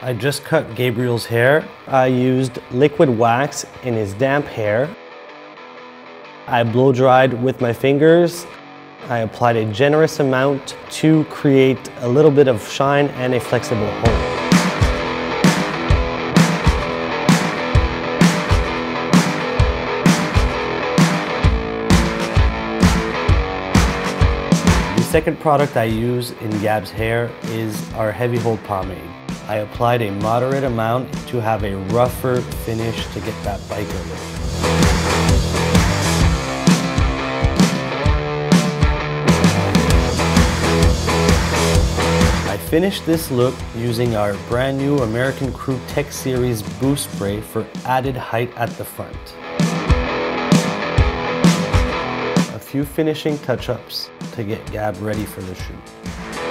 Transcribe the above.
I just cut Gabriel's hair. I used liquid wax in his damp hair. I blow dried with my fingers. I applied a generous amount to create a little bit of shine and a flexible hold. The second product I use in Gab's hair is our heavy hold pomade. I applied a moderate amount to have a rougher finish to get that biker look. I finished this look using our brand new American Crew Tech Series Boost Spray for added height at the front. A few finishing touch-ups to get Gab ready for the shoot.